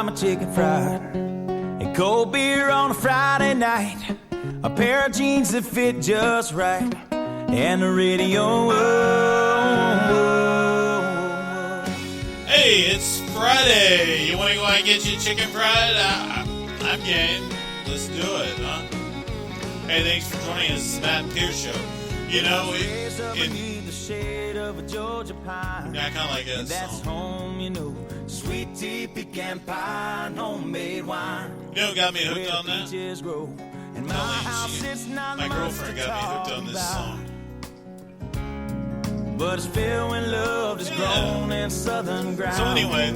buy my chicken fried and cold beer on a Friday night, a pair of jeans that fit just right, and the radio. Hey, it's Friday. You want to go out and get your chicken fried? I'm game. Let's do it, huh? Hey, thanks for joining us. It's the MAtt Pierce Show. You know, I kind of like that song. Home, you know, sweet tea, pecan pie, homemade wine. You know who got me hooked on that? My girlfriend got me hooked on this song. But it's filled when love is grown in southern ground. So anyway,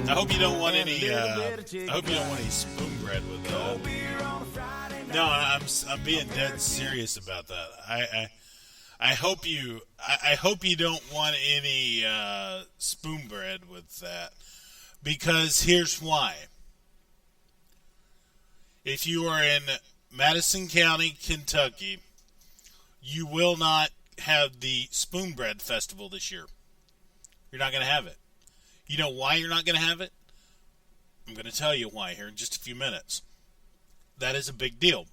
I hope you don't want any. Spoonbread with that. No, I'm being dead serious about that. I hope you don't want any Spoonbread with that, because here's why. If you are in Madison County, Kentucky, you will not have the Spoonbread Festival this year. You're not going to have it. You know why you're not going to have it? I'm going to tell you why here in just a few minutes. That is a big deal.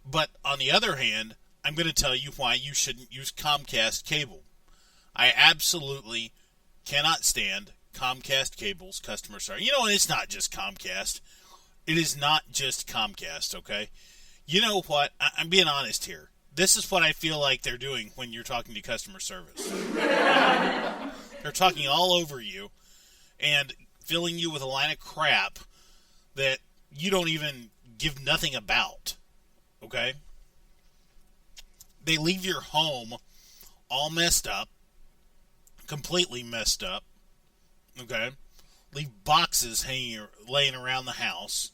But on the other hand, I'm going to tell you why you shouldn't use Comcast cable. I absolutely cannot stand Comcast cable's customer service. And it's not just Comcast. It is not just Comcast, okay? You know what? I'm being honest here. This is what I feel like they're doing when you're talking to customer service. They're talking all over you and filling you with a line of crap that you don't even give nothing about, okay? They leave your home all messed up, completely messed up, okay? Leave boxes laying around the house,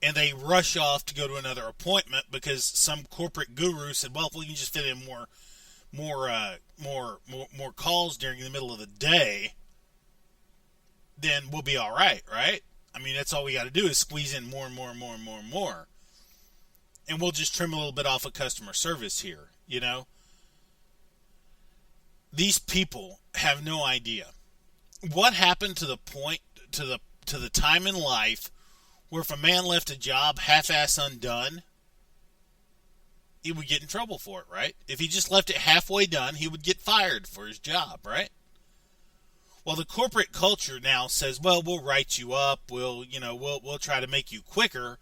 and they rush off to go to another appointment because some corporate guru said, well, if we can just fit in more calls during the middle of the day, then we'll be all right, right? I mean, that's all we got to do is squeeze in more and more and more and more and more. And we'll just trim a little bit off of customer service here, These people have no idea. What happened to the point, to the time in life where if a man left a job half-ass undone, he would get in trouble for it, right? If he just left it halfway done, he would get fired for his job, right? Well, the corporate culture now says, well, we'll write you up, we'll try to make you quicker,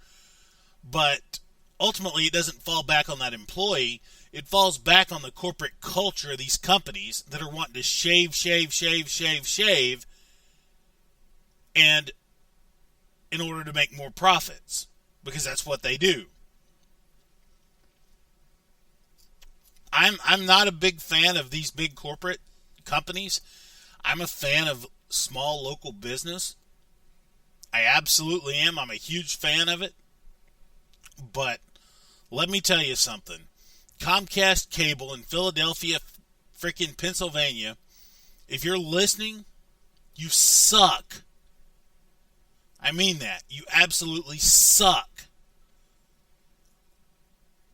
but ultimately it doesn't fall back on that employee. It falls back on the corporate culture of these companies that are wanting to shave, and in order to make more profits, because that's what they do. I'm not a big fan of these big corporate companies. I'm a fan of small local business. I absolutely am. I'm a huge fan of it. But let me tell you something. Comcast Cable in Philadelphia, freaking Pennsylvania, if you're listening, you suck. I mean that. You absolutely suck.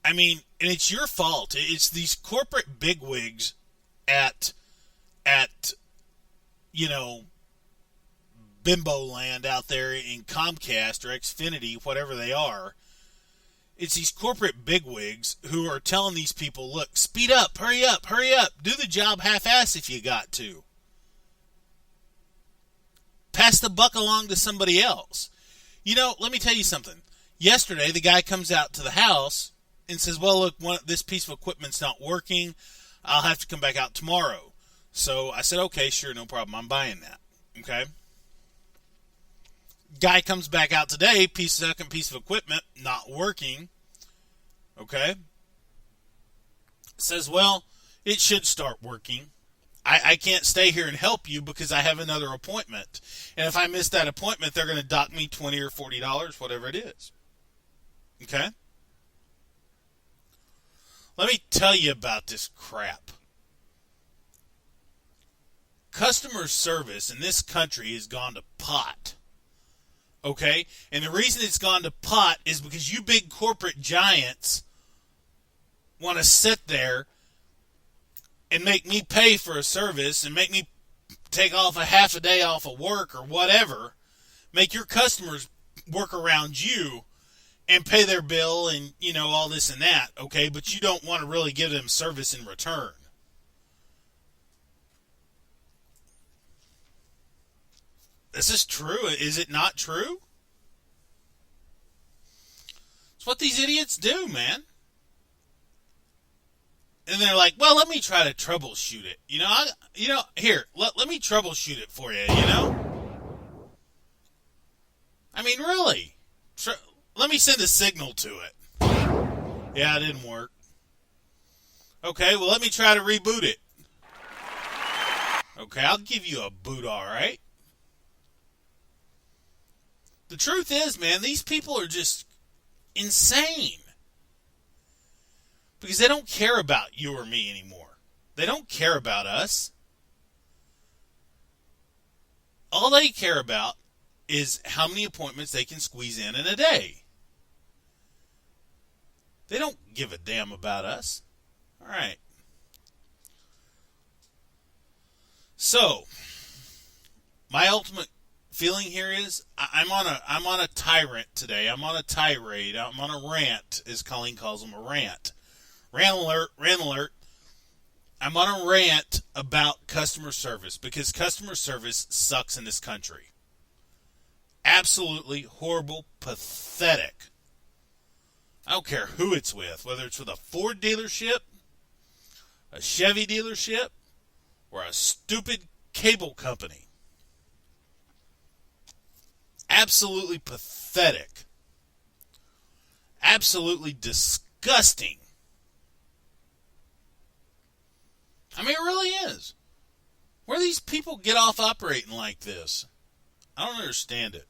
I mean, and it's your fault. It's these corporate bigwigs at Bimbo Land out there in Comcast or Xfinity, whatever they are. It's these corporate bigwigs who are telling these people, look, speed up, hurry up, do the job half-ass if you got to. Pass the buck along to somebody else. Let me tell you something. Yesterday, the guy comes out to the house and says, well, look, this piece of equipment's not working. I'll have to come back out tomorrow. So I said, okay, sure, no problem. I'm buying that. Okay? Guy comes back out today, second piece of equipment, not working. Okay? Says, well, it should start working. I can't stay here and help you because I have another appointment. And if I miss that appointment, they're going to dock me $20 or $40, whatever it is. Okay? Let me tell you about this crap. Customer service in this country has gone to pot. Okay? And the reason it's gone to pot is because you big corporate giants want to sit there and make me pay for a service and make me take off a half a day off of work or whatever make your customers work around you and pay their bill and, all this and that, okay? But you don't want to really give them service in return. This is true. Is it not true? It's what these idiots do, man. And they're like, well, let me try to troubleshoot it. Here, let me troubleshoot it for you, I mean, really. Let me send a signal to it. Yeah, it didn't work. Okay, well, let me try to reboot it. Okay, I'll give you a boot, all right? The truth is, man, these people are just insane. Because they don't care about you or me anymore. They don't care about us. All they care about is how many appointments they can squeeze in a day. They don't give a damn about us. All right. So, my ultimate feeling here is I'm on a tyrant today. I'm on a tirade. I'm on a rant, as Colleen calls them, a rant. Rant alert. I'm on a rant about customer service because customer service sucks in this country. Absolutely horrible, pathetic. I don't care who it's with, whether it's with a Ford dealership, a Chevy dealership, or a stupid cable company. Absolutely pathetic. Absolutely disgusting. I mean, it really is. Where do these people get off operating like this? I don't understand it.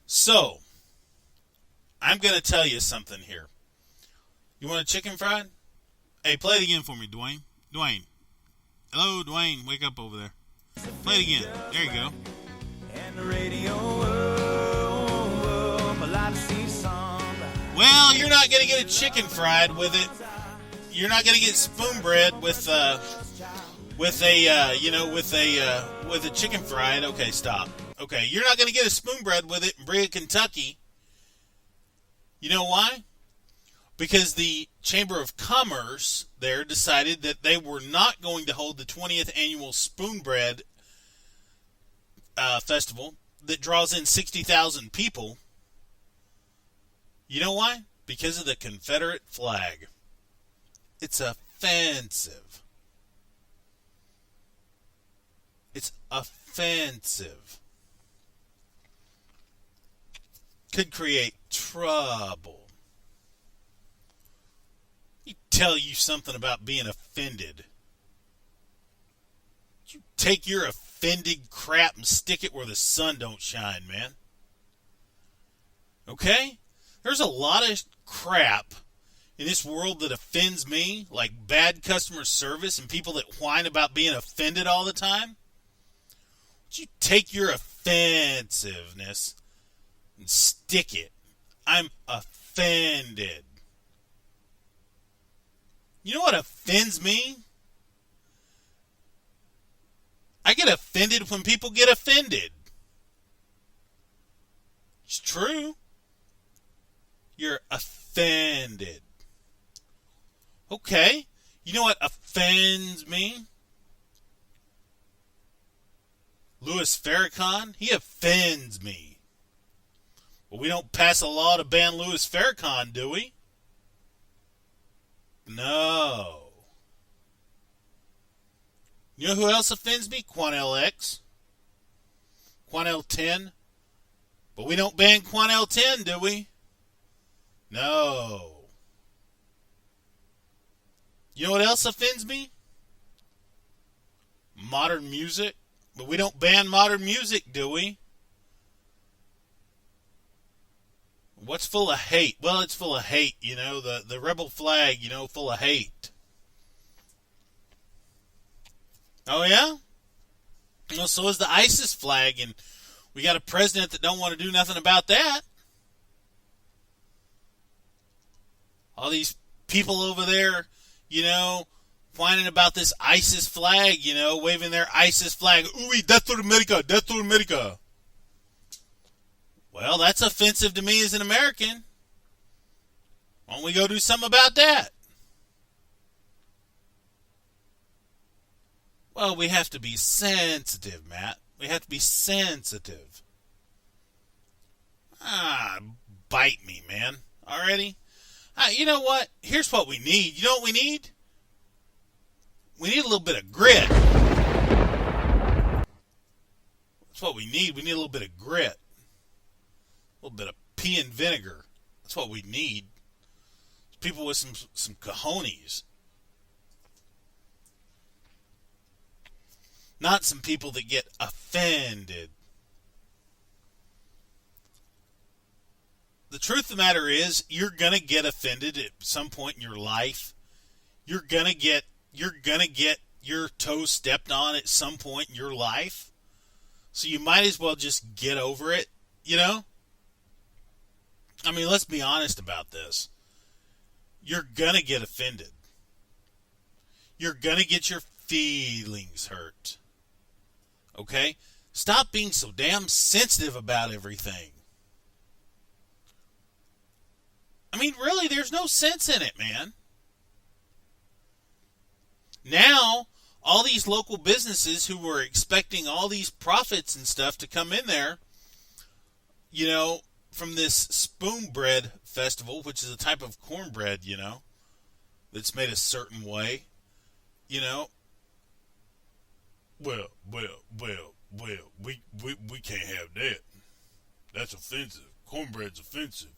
So, I'm going to tell you something here. You want a chicken fried? Hey, play it again for me, Dwayne. Dwayne. Hello, Dwayne. Wake up over there. Play it again. There you go. And the radio, well, you're not going to get a chicken fried with it. You're not going to get Spoonbread with a chicken fried. Okay, stop. Okay, you're not going to get a Spoonbread with it in Brea, Kentucky. You know why? Because the Chamber of Commerce there decided that they were not going to hold the 20th annual Spoonbread festival that draws in 60,000 people. You know why? Because of the Confederate flag. It's offensive. It's offensive. Could create trouble. You tell you something about being offended. You take your offended crap and stick it where the sun don't shine, man. Okay? There's a lot of crap in this world that offends me, like bad customer service and people that whine about being offended all the time. Would you take your offensiveness and stick it? I'm offended. You know what offends me? I get offended when people get offended. It's true. You're offended. Okay. You know what offends me? Louis Farrakhan, he offends me. Well, we don't pass a law to ban Louis Farrakhan, do we? No. You know who else offends me? Quanell X. Quanell 10. But we don't ban Quanell 10, do we? No. You know what else offends me? Modern music. But we don't ban modern music, do we? What's full of hate? Well, it's full of hate, the rebel flag, full of hate. Oh, yeah? Well, so is the ISIS flag, and we got a president that don't want to do nothing about that. All these people over there, whining about this ISIS flag, waving their ISIS flag. Ooh, death to America, death to America. Well, that's offensive to me as an American. Why don't we go do something about that? Well, we have to be sensitive, Matt. We have to be sensitive. Bite me, man. Already? You know what? Here's what we need. You know what we need? We need a little bit of grit. That's what we need. We need a little bit of grit. A little bit of pea and vinegar. That's what we need. People with some cojones. Not some people that get offended. The truth of the matter is, you're going to get offended at some point in your life. You're going to get your toes stepped on at some point in your life. So you might as well just get over it, you know? I mean, let's be honest about this. You're going to get offended. You're going to get your feelings hurt. Okay? Stop being so damn sensitive about everything. I mean, really, there's no sense in it, man. Now, all these local businesses who were expecting all these profits and stuff to come in there, you know, from this Spoonbread festival, which is a type of cornbread, you know, that's made a certain way, you know. Well, we can't have that. That's offensive. Cornbread's offensive.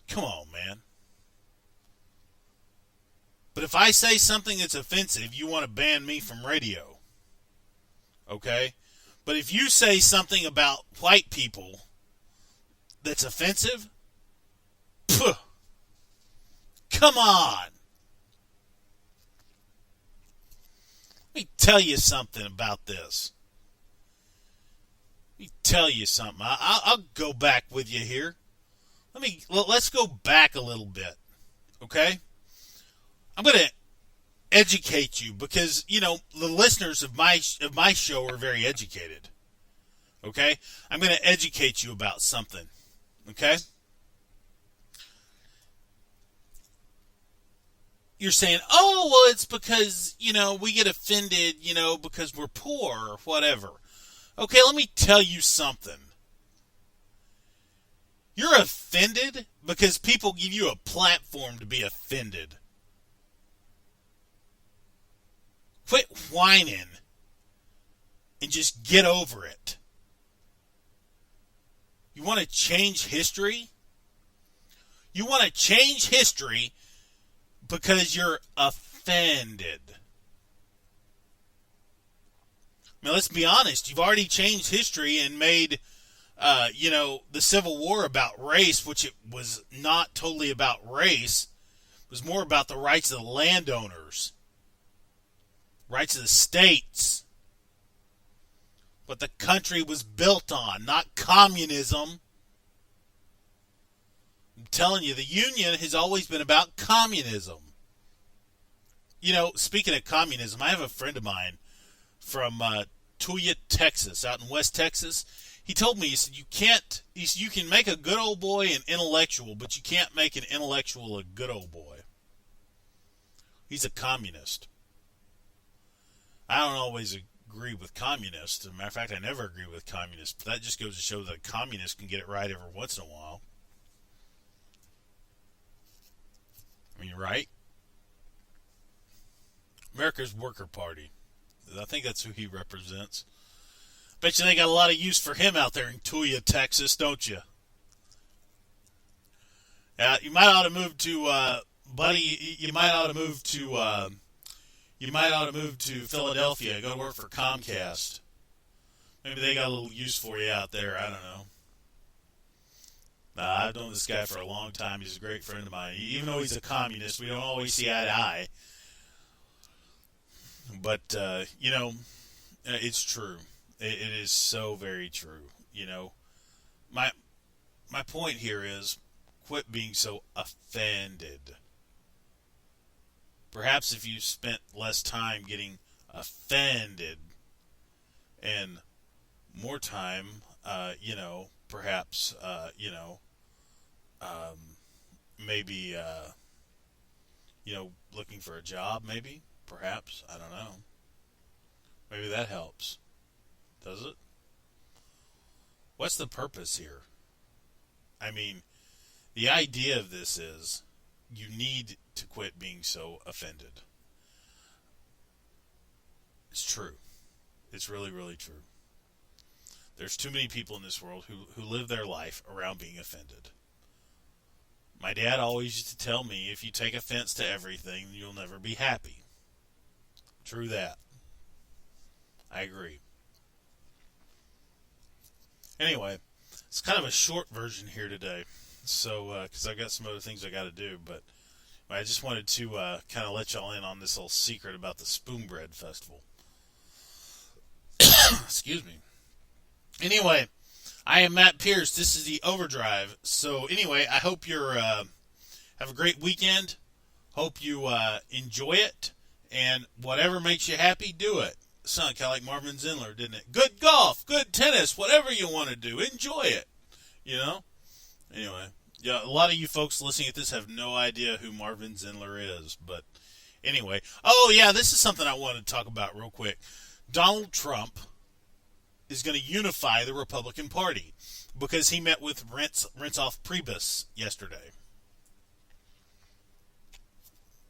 Come on, man. But if I say something that's offensive, you want to ban me from radio. Okay? But if you say something about white people that's offensive, come on. Let me tell you something about this. Let me tell you something. I'll go back with you here. Let's go back a little bit, okay? I'm going to educate you because, you know, the listeners of my show are very educated, okay? I'm going to educate you about something, okay? You're saying, oh, well, it's because, you know, we get offended, you know, because we're poor or whatever. Okay, let me tell you something. You're offended because people give you a platform to be offended. Quit whining and just get over it. You want to change history? You want to change history because you're offended. Now, let's be honest. You've already changed history and made, you know, the Civil War about race, which it was not totally about race. It was more about the rights of the landowners, rights of the states, what the country was built on, not communism. I'm telling you, the Union has always been about communism. You know, speaking of communism, I have a friend of mine from Tulia, Texas, out in West Texas. He told me, he said, you can make a good old boy an intellectual, but you can't make an intellectual a good old boy. He's a communist. I don't always agree with communists. As a matter of fact, I never agree with communists. But that just goes to show that communists can get it right every once in a while. I mean, right? America's Worker Party. I think that's who he represents. Bet you they got a lot of use for him out there in Tulia, Texas, don't you? You might ought to move to, buddy. You might ought to move to. You might ought to move to Philadelphia. Go to work for Comcast. Maybe they got a little use for you out there. I don't know. I've known this guy for a long time. He's a great friend of mine. Even though he's a communist, we don't always see eye to eye. But, you know, it's true. It is so very true. You know, my point here is quit being so offended. Perhaps if you spent less time getting offended and more time perhaps, maybe, looking for a job, maybe, perhaps, I don't know. Maybe that helps. Does it? What's the purpose here? I mean, the idea of this is you need to quit being so offended. It's true. It's really, really true. There's too many people in this world who live their life around being offended. My dad always used to tell me, if you take offense to everything, you'll never be happy. True that. I agree. Anyway, it's kind of a short version here today, so because I got some other things I got to do, but I just wanted to kind of let y'all in on this little secret about the Spoonbread Festival. Excuse me. Anyway, I am Matt Pierce. This is the Overdrive. So anyway, I hope you're have a great weekend. Hope you enjoy it, and whatever makes you happy, do it. Sounded kind of like Marvin Zindler, didn't it? Good golf, good tennis, whatever you want to do, enjoy it. Anyway, yeah, a lot of you folks listening at this have no idea who Marvin Zindler is, but anyway. Oh yeah, this is something I wanted to talk about real quick. Donald Trump is going to unify the Republican Party because he met with Reince Priebus yesterday.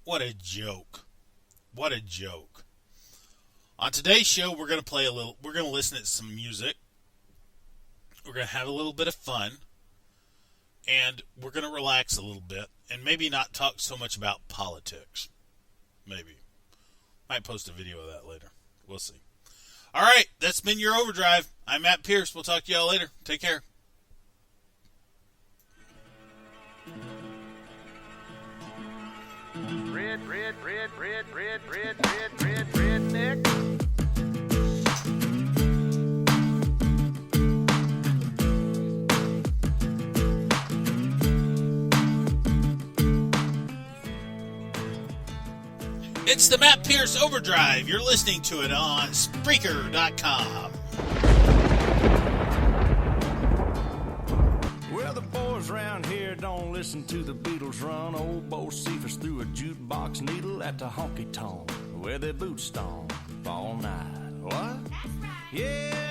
What a joke. What a joke. On today's show, we're going to listen to some music. We're going to have a little bit of fun. And we're going to relax a little bit and maybe not talk so much about politics. Maybe. Might post a video of that later. We'll see. All right, that's been your Overdrive. I'm Matt Pierce. We'll talk to y'all later. Take care. Redneck. It's the Matt Pierce Overdrive. You're listening to it on Spreaker.com. Well, the boys around here don't listen to the Beatles run. Old Bo Cephas threw a jukebox needle at the honky-tonk where their boots stomp all night. What? That's right. Yeah.